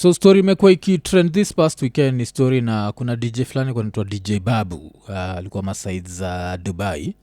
So story imekuwa ikitrend this past weekend ni story na kuna DJ fulani kwa naitwa DJ Babu alikuwa maside za Dubai.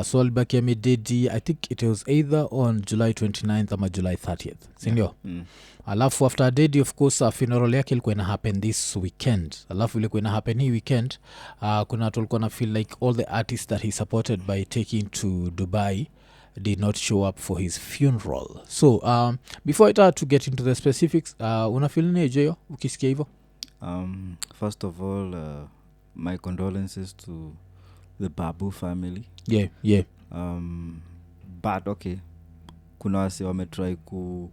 So alibaki amededi I think it was either on July 29th ama July 30th sindio? Alafu after dedi of course funeral yake ilikuwa ina happen this weekend. Alafu ilikuwa ina happen hii weekend kuna watu walikuwa na feel like all the artists that he supported by taking to Dubai did not show up for his funeral. So before I start to get into the specifics, unafeel nini Jeyo ukisikia hivyo? First of all, my condolences to the Babu family. Yeah. But okay, kuna wasi wametry ku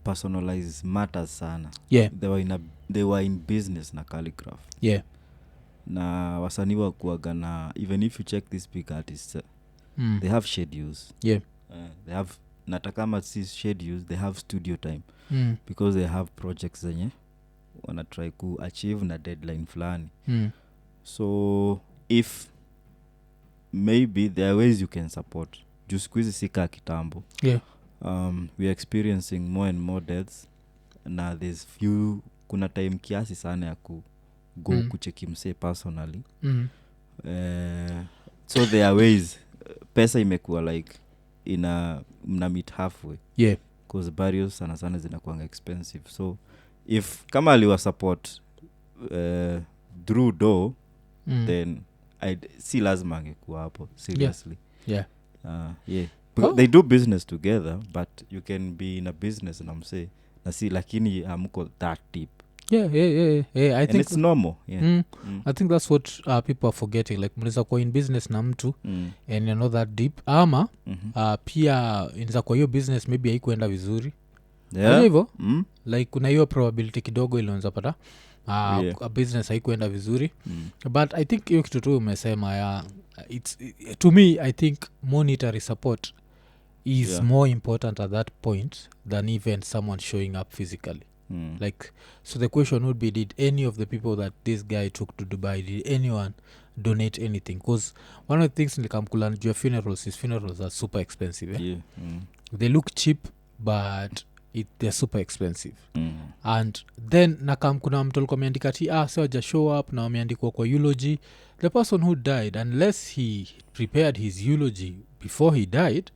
personalize matters sana. Yeah. They were in business na calligraph. Yeah. Na wasanii wa kuagana, even if you check these big artists, they have schedules. Yeah. They have natakama si schedules, they have studio time. Because they have projects zenye wana try ku achieve na deadline fulani. So if maybe there are ways you can support, just squeeze sika kitambo. Yeah. We are experiencing more and more deaths na there's few kuna time kiasi sana ya ku go kucheki mse personally. So there are ways pesa imekuwa like mna meet halfway. Yeah. Because burials sana zinakuwa expensive. So if kama aliwa support through door then I'd see lazima angekuwa hapo seriously. Yeah. Yeah. They do business together but you can be in a business and I'm say na si lakini hamko that deep. Yeah. I think it's normal. Yeah. I think that's what people are forgetting. Like mnaweza kuwa in business na mtu and you're not that deep. Ama pia inaweza kuwa hiyo business maybe haikuenda vizuri. Yeah. Hivyo like kuna hiyo probability kidogo ile unaweza pata a business haikuenda vizuri. But I think hiyo kitu tu umesema to me I think monetary support is more important at that point than even someone showing up physically. Like so the question would be, did any of the people that this guy took to Dubai, did anyone donate anything? Because one of the things nikamkula juu ya funerals are super expensive. Yeah. They look cheap but they're super expensive. And then nakam kuna mtu alikuwa ameandika so haja show up na wameandikwa kwa eulogy. The person who died, unless he prepared his eulogy before he died,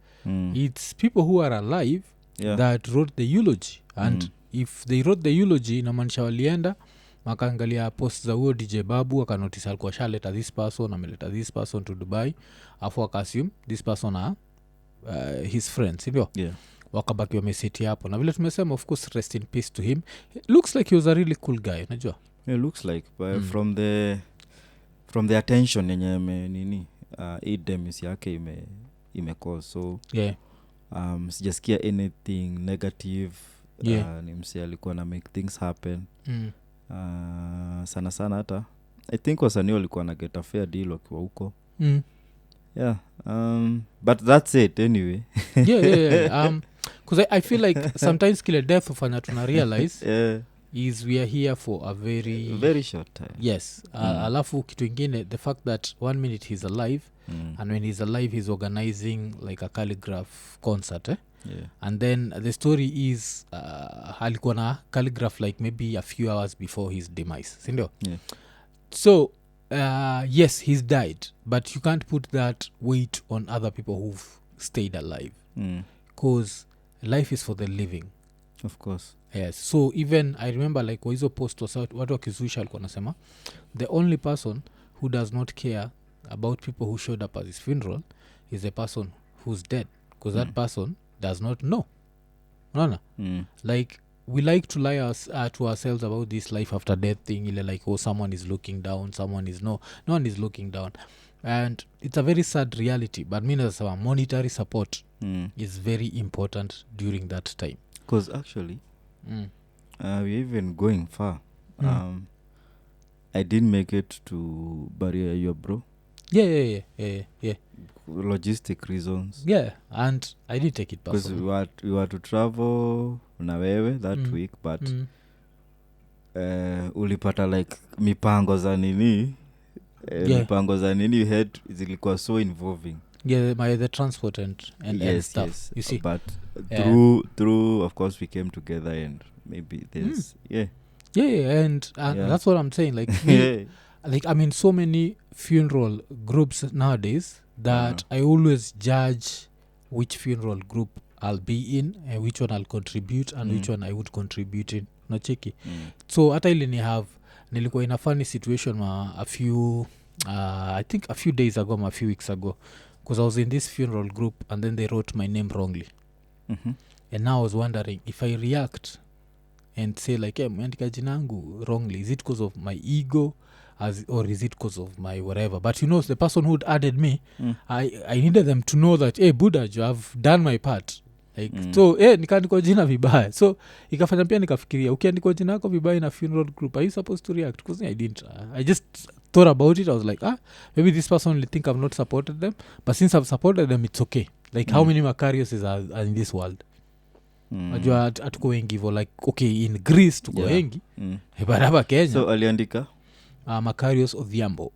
it's people who are alive that wrote the eulogy. And if they wrote the eulogy inamaanisha walienda wakaangalia post za huo DJ Babu wakanotice alikuwa shaleta this person, ameleta this person to Dubai, afu wakaassume this person his friends hivyo. Yeah. Wakabaki wameseti hapo na vile tumesema of course rest in peace to him. It looks like he was a really cool guy, unajua. Yeah, looks like but from the attention yenye nini demise yake imecause so yeah. Sijasikia anything negative. Ni mse alikuwa na make things happen. Sana hata I think wasanii walikuwa na get a fair deal wakiwa huko. Yeah. But that's it anyway. Yeah. Because I feel like sometimes kile death ufanya tuna realize is we are here for a very short time. Yes. Alafu kitu ingine, the fact that 1 minute he's alive and when he's alive he's organizing like a calligraph concert. Yeah. And then the story is alikuwa na calligraph like maybe a few hours before his demise, sindio? Yeah. So yes, he's died, but you can't put that weight on other people who've stayed alive because life is for the living, of course. Yes. So even I remember like kwa hizo post watu wakizuisha alikuwa nasema the only person who does not care about people who showed up at his funeral is the person who's dead, because that person does not know. Unaona? Like we like to lie to ourselves about this life after death thing, ile like someone is looking down, no one is looking down, and it's a very sad reality. But means monetary support is very important during that time, because actually we're even going far. I didn't make it to bury your bro. Yeah. Logistic reasons. Yeah, and I did take it because we were to travel na wewe that week, but ulipata like mipango za nini mipango za nini zilikuwa so involving. the transport and stuff you see but Yeah. through of course we came together and maybe there's yeah and Yeah. that's what I'm saying like me, yeah like I'm in so many funeral groups nowadays that I always judge which funeral group I'll be in and which one I'll contribute and which one I would contribute in nacheki so hata ili nilikuwa in a funny situation a few I think a few days ago a few weeks ago because I was in this funeral group and then they wrote my name wrongly and now I was wondering if I react and say like meandika jina yangu wrongly is it because of my ego or is it because of my whatever but you know the person who'd added me I needed them to know that hey Buddha I've done my part like so nikaandikwa jina vibaya so ikafanya pia nikafikiria ukiandikwa jina yako vibaya in a funeral group are you supposed to react because I didn't I just thought about it I was like maybe this person will think I've not supported them but since I've supported them it's okay like how many Macariuses are in this world najua atuko wengi hivo like okay in Greece tuko wengi but hapa Kenya so aliandika Macarius Odhiambo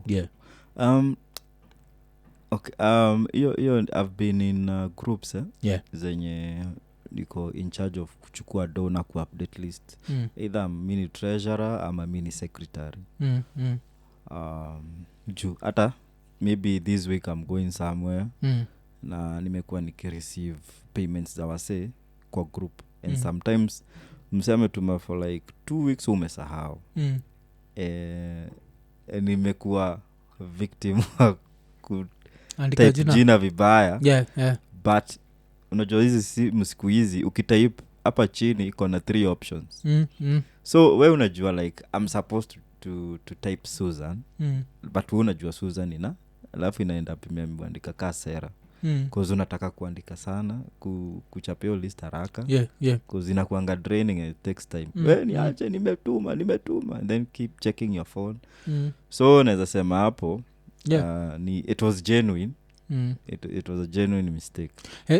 yeah okay hiyo I've been in groups zenye niko in charge of kuchukua dona ku update list either mini treasurer ama mini secretary juu hata maybe this week I'm going somewhere na nimekuwa nikireceive payments za wase kwa group and sometimes mseme tuma for like 2 weeks umesahau nimekuwa victim type jina vibaya but unajua hizi si msiku hizi ukitype hapa chini iko na 3 options so we unajua like I'm supposed to type Susan but we unajua Susan ina alafu inaenda imeandika Kasera cause unataka kuandika sana kuchapia list haraka cause inakuanga draining and it takes time we niache nimetuma and then keep checking your phone so naweza sema hapo it was genuine it was a genuine mistake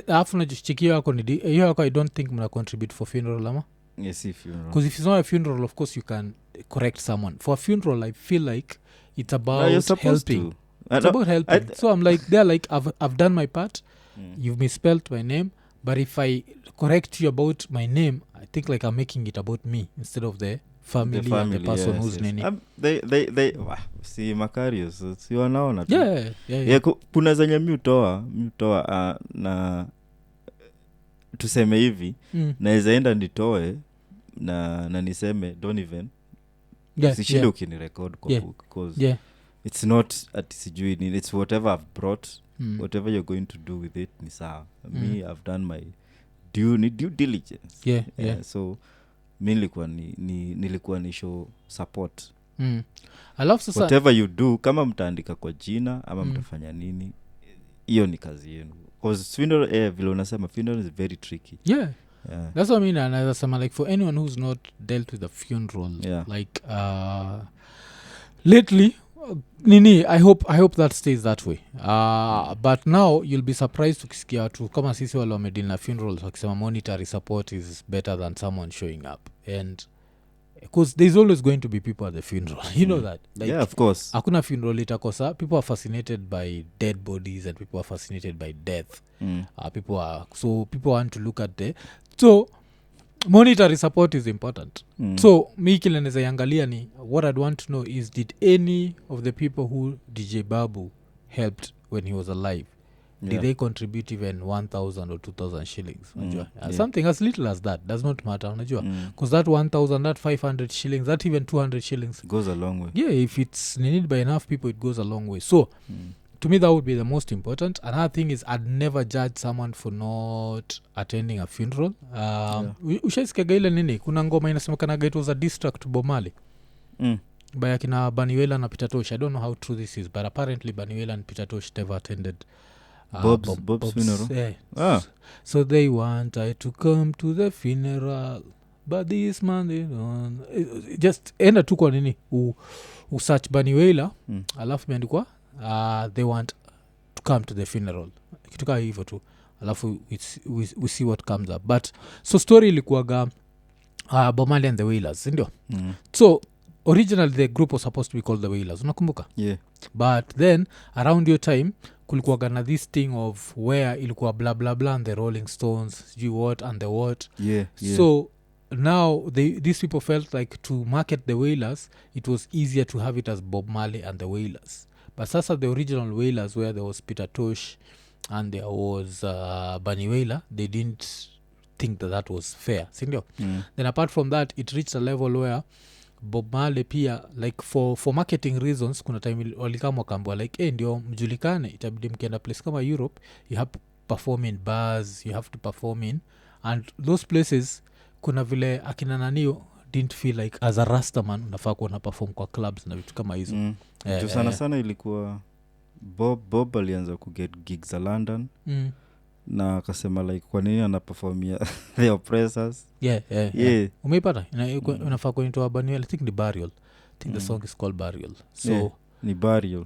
alafu najichikia yako ni hiyo yako I don't think mna contribute for funeral ama yes if funeral because if it's not a funeral of course you can correct someone for a funeral I feel like it's about helping it's about helping so I'm like they're like I've done my part you've misspelled my name but if I correct you about my name I think like I'm making it about me instead of the family and the person who's Nini they si Macarius si wanaona tu yeah kuna zenye miutoa na tuseme hivi naweza enda nitoe na niseme don't even sishinde ukinirecord kwa book because it's not at sijui it's whatever I've brought whatever you're going to do with it ni sawa me I've done my due diligence so mi nilikuwa ni show support I love sasa whatever you do kama mtaandika kwa jina ama mtafanya nini hiyo ni kazi yenu because funeral vile unasema funeral is very tricky that's what I mean and I sema like for anyone who's not dealt with a funeral like lately Nini I hope that stays that way but now you'll be surprised ukisikia watu kama sisi wale wamedili na funerals wakisema monetary support is better than someone showing up and because there's always going to be people at the funeral you know that like of course hakuna funeral itakosa people are fascinated by dead bodies and people are fascinated by death people want to look at so monetary support is important so mi kile neza yangalia ni what I'd want to know is did any of the people who DJ Babu helped when he was alive did they contribute even 1,000 or 2,000 shillings unajua something as little as that does not matter unajua because that 1,000 that 500 shillings that even 200 shillings goes a long way if it's needed by enough people it goes a long way so to me that would be the most important. Another thing is I'd never judge someone for not attending a funeral ushaisikiaga ile nini kuna ngoma inasemekanaga it was a distract to Bomali by akina Baniwela na Peter Tosh I don't know how true this is but apparently Baniwela and Peter Tosh never attended Bob's funeral so they wanted to come to the funeral but this man they don't just enda tu kwa nini usearch Baniwela alafu imeandikwa they want to come to the funeral kituka hivyo tu alafu we see what comes up. But so story ilikuwaga Bomali and the Wailers, ndio? So originally the group was supposed to be called the Wailers, unakumbuka? Yeah. But then around your time kulikuwaga na this thing of where ilikuwa blah blah blah and the Rolling Stones sijui what and the what. Yeah. So now these people felt like to market the Wailers it was easier to have it as Bob Marley and the Wailers. But sasa the original Wailers where there was Peter Tosh and there was Bunny Wailer, they didn't think that was fair, sindio? Then apart from that it reached a level where Bob Marley pia like for marketing reasons kuna time walikama wakaambiwa like hey, ndio mjulikane itabidi mkienda place kama Europe you have to perform in bars, you have to perform in and those places kuna vile akina nanio didn't feel like as a rastaman unafaa kuwa na perform kwa clubs na vitu kama hizo. Sana ilikuwa Bob alianza kuget gigs za London na akasema like kwa nini anaperformia the oppressors. Yeah. Umeipata unafaa kuitoa Burial, I think ni Burial, I think the song is called Burial. So ni Burial.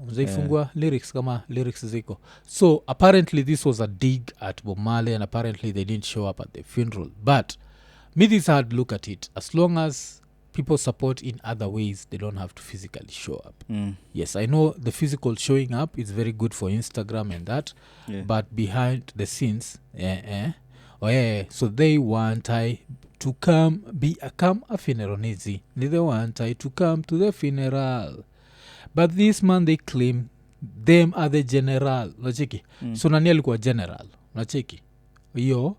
Uzaifungua lyrics kama lyrics ziko. So apparently this was a dig at Bob Marley and apparently they didn't show up at the funeral. But me this hard look at it, as long as people support in other ways they don't have to physically show up. Yes, I know the physical showing up is very good for Instagram and that, but behind the scenes so they want I to come a funeral nizi they want I to come to the funeral, but this man they claim them are the general nacheki. So nani alikuwa general nacheki hiyo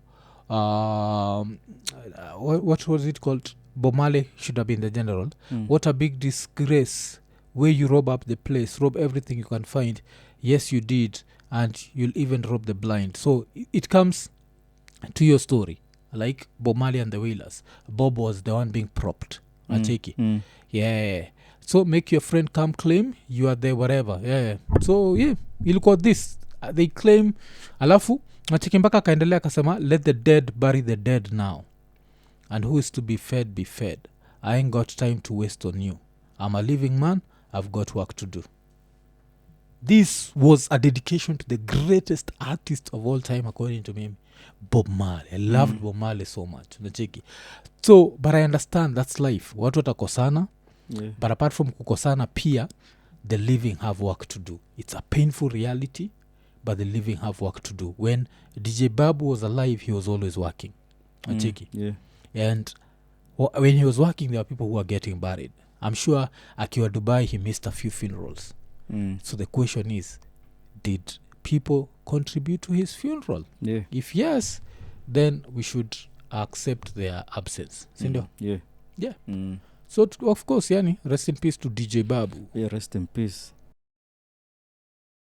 what was it called? Bob Marley should have been the general. What a big disgrace where you rob up the place, rob everything you can find. Yes you did, and you'll even rob the blind. So it comes to your story like Bob Marley and the Wailers. Bob was the one being propped nacheki. So make your friend come claim you are there whatever. So ilikuwa this they claim alafu nacheki mpaka akaendelea akasema let the dead bury the dead now, and who is to be fed. I ain't got time to waste on you. I'm a living man, I've got work to do. This was a dedication to the greatest artist of all time according to me, Bob Marley. I loved Bob Marley so much nacheki. So but I understand that's life, watu watakosana. But apart from kukosana pia the living have work to do. It's a painful reality, but the living have work to do. When DJ Babu was alive he was always working nacheki. And when he was working there were people who were getting buried. I'm sure akiwa Dubai he missed a few funerals. So the question is, did people contribute to his funeral? If yes, then we should accept their absence, sindio? So of course yani rest in peace to DJ Babu. Rest in peace.